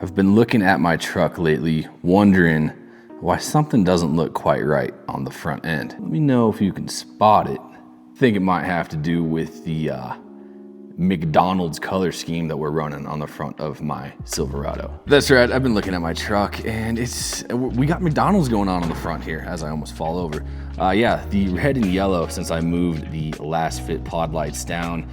I've been looking at my truck lately, wondering why something doesn't look quite right on the front end. Let me know if you can spot it. I think it might have to do with the McDonald's color scheme that we're running on the front of my Silverado. That's right, I've been looking at my truck and we got McDonald's going on the front here as I almost fall over. Yeah, the red and yellow, since I moved the LasFit Pod lights down,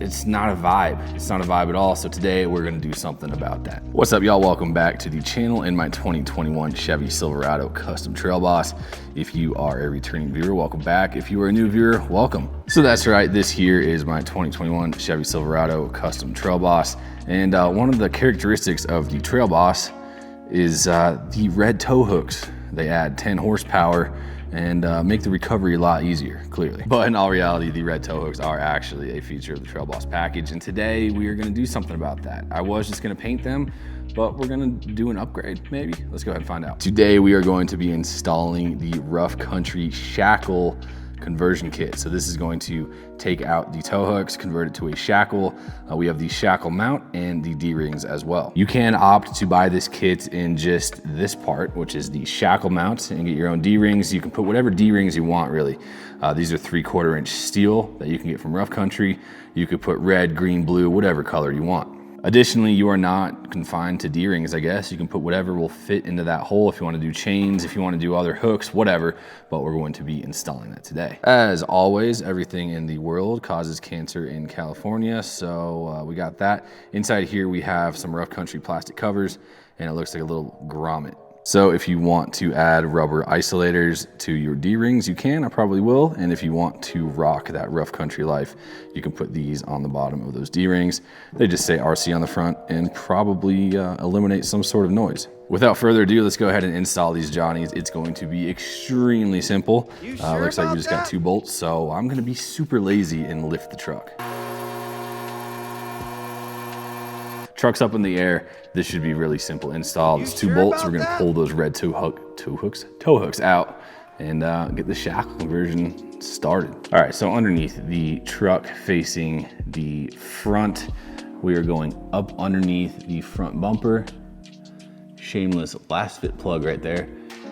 it's not a vibe. It's not a vibe at all. So today we're gonna do something about that. What's up, y'all? Welcome back to the channel in my 2021 Chevy Silverado Custom Trail Boss. If you are a returning viewer, welcome back. If you are a new viewer, welcome. So that's right, this here is my 2021 Chevy Silverado Custom Trail Boss. And one of the characteristics of the Trail Boss is the red tow hooks. They add 10 horsepower and make the recovery a lot easier, clearly. But in all reality, the red tow hooks are actually a feature of the Trail Boss package, and today we are gonna do something about that. I was just gonna paint them, but we're gonna do an upgrade, maybe. Let's go ahead and find out. Today we are going to be installing the Rough Country Shackle conversion kit. So this is going to take out the tow hooks, convert it to a shackle. We have the shackle mount and the D-rings as well. You can opt to buy this kit in just this part, which is the shackle mount, and get your own D-rings. You can put whatever D-rings you want, really. These are 3/4 inch steel that you can get from Rough Country. You could put red, green, blue, whatever color you want. Additionally, you are not confined to D-rings, I guess. You can put whatever will fit into that hole if you want to do chains, if you want to do other hooks, whatever, but we're going to be installing that today. As always, everything in the world causes cancer in California, so we got that. Inside here, we have some Rough Country plastic covers, and it looks like a little grommet. So if you want to add rubber isolators to your D-rings, you can, I probably will. And if you want to rock that Rough Country life, you can put these on the bottom of those D-rings. They just say RC on the front and probably eliminate some sort of noise. Without further ado, let's go ahead and install these Johnnies. It's going to be extremely simple. Looks like we just got 2 bolts, so I'm gonna be super lazy and lift the truck. Truck's up in the air. This should be really simple install. There's 2 bolts. We're gonna pull those red tow hooks out and get the shackle conversion started. All right, so underneath the truck facing the front, we are going up underneath the front bumper. Shameless LasFit plug right there.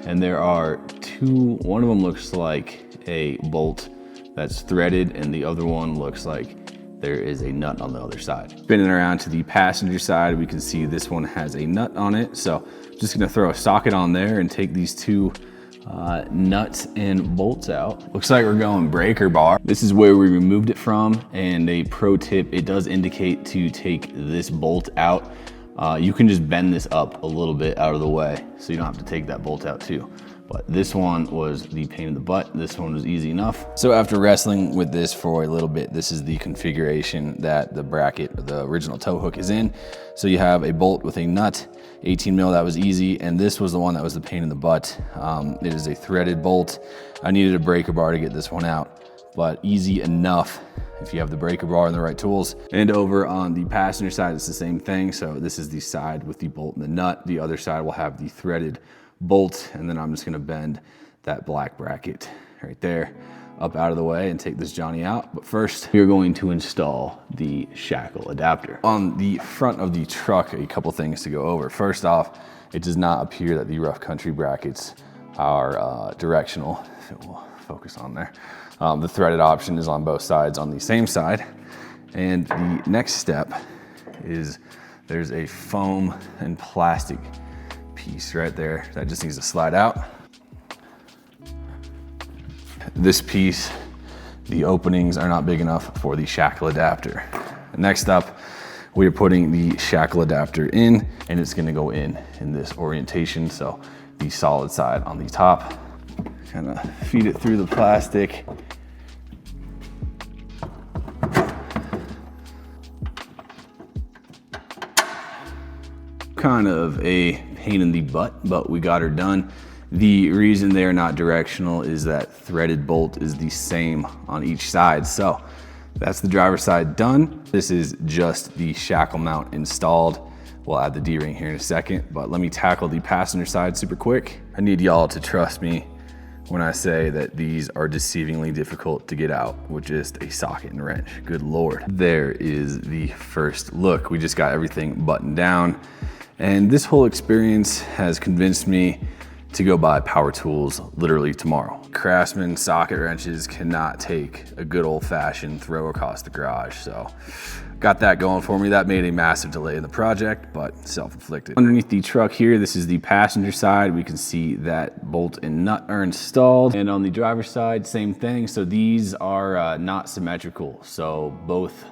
And there are 2, one of them looks like a bolt that's threaded and the other one looks like there is a nut on the other side. Spinning around to the passenger side, we can see this one has a nut on it. So I'm just gonna throw a socket on there and take these 2 nuts and bolts out. Looks like we're going breaker bar. This is where we removed it from, and a pro tip, it does indicate to take this bolt out. You can just bend this up a little bit out of the way so you don't have to take that bolt out too. But this one was the pain in the butt. This one was easy enough. So after wrestling with this for a little bit, this is the configuration that the bracket, the original tow hook is in. So you have a bolt with a nut, 18 mil, that was easy. And this was the one that was the pain in the butt. It is a threaded bolt. I needed a breaker bar to get this one out, but easy enough if you have the breaker bar and the right tools. And over on the passenger side, it's the same thing. So this is the side with the bolt and the nut. The other side will have the threaded bolt, and then I'm just gonna bend that black bracket right there up out of the way and take this Johnny out. But first, we're going to install the shackle adapter. On the front of the truck, a couple things to go over. First off, it does not appear that the Rough Country brackets are directional. If it will focus on there. The threaded option is on both sides on the same side. And the next step is there's a foam and plastic piece right there that just needs to slide out. This piece, the openings are not big enough for the shackle adapter. Next up, we are putting the shackle adapter in, and it's gonna go in this orientation. So the solid side on the top, kind of feed it through the plastic. Kind of a pain in the butt, but we got her done. The reason they're not directional is that threaded bolt is the same on each side. So that's the driver's side done. This is just the shackle mount installed. We'll add the D-ring here in a second, but let me tackle the passenger side super quick. I need y'all to trust me when I say that these are deceivingly difficult to get out with just a socket and wrench. Good Lord. There is the first look. We just got everything buttoned down, and this whole experience has convinced me to go buy power tools literally tomorrow. Craftsman socket wrenches cannot take a good old-fashioned throw across the garage, so got that going for me. That made a massive delay in the project, but self-inflicted. Underneath the truck here, this is the passenger side. We can see that bolt and nut are installed. And on the driver's side, same thing. So these are not symmetrical. So both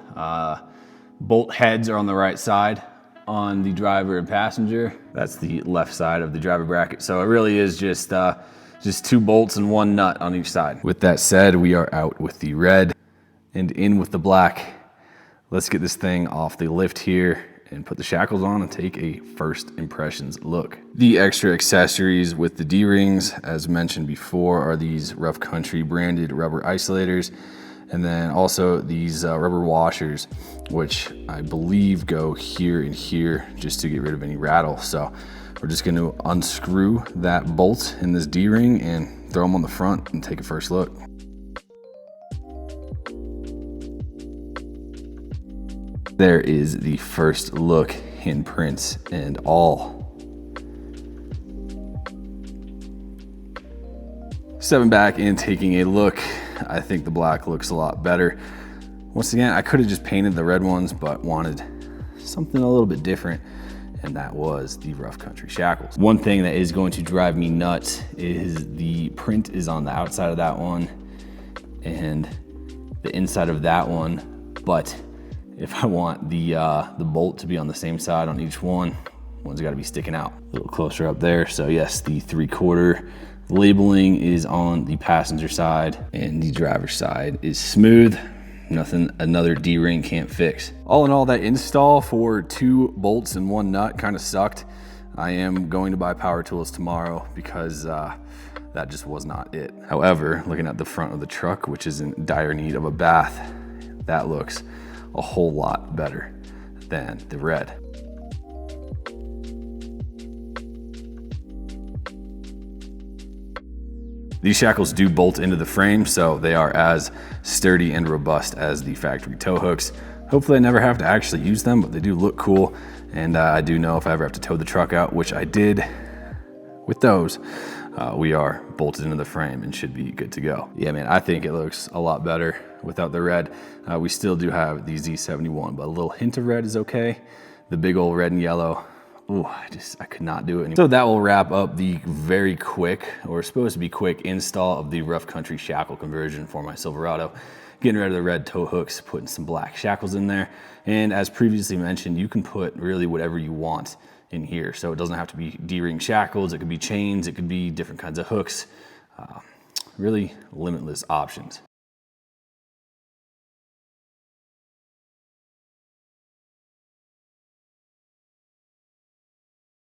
bolt heads are on the right side on the driver and passenger. That's the left side of the driver bracket. So it really is just 2 bolts and 1 nut on each side. With that said, we are out with the red and in with the black. Let's get this thing off the lift here and put the shackles on and take a first impressions look. The extra accessories with the D-rings, as mentioned before, are these Rough Country branded rubber isolators. And then also these rubber washers, which I believe go here and here just to get rid of any rattle. So we're just gonna unscrew that bolt in this D-ring and throw them on the front and take a first look. There is the first look, handprints and all. Stepping back and taking a look, I think the black looks a lot better. Once again, I could have just painted the red ones, but wanted something a little bit different, and that was the Rough Country shackles. One thing that is going to drive me nuts is the print is on the outside of that one and the inside of that one, but if I want the bolt to be on the same side on each one, one's got to be sticking out. A little closer up there. So yes, the 3/4 labeling is on the passenger side and the driver's side is smooth. Nothing another D-ring can't fix. All in all, that install for 2 bolts and 1 nut kind of sucked. I am going to buy power tools tomorrow because that just was not it. However, looking at the front of the truck, which is in dire need of a bath, that looks a whole lot better than the red. These shackles do bolt into the frame, so they are as sturdy and robust as the factory tow hooks. Hopefully I never have to actually use them, but they do look cool. And I do know if I ever have to tow the truck out, which I did with those, we are bolted into the frame and should be good to go. Yeah, man, I think it looks a lot better without the red. We still do have the Z71, but a little hint of red is okay. The big old red and yellow, ooh, I could not do it anymore. So that will wrap up the very quick, or supposed to be quick, install of the Rough Country shackle conversion for my Silverado. Getting rid of the red tow hooks, putting some black shackles in there. And as previously mentioned, you can put really whatever you want in here. So it doesn't have to be D-ring shackles, it could be chains, it could be different kinds of hooks. Really limitless options.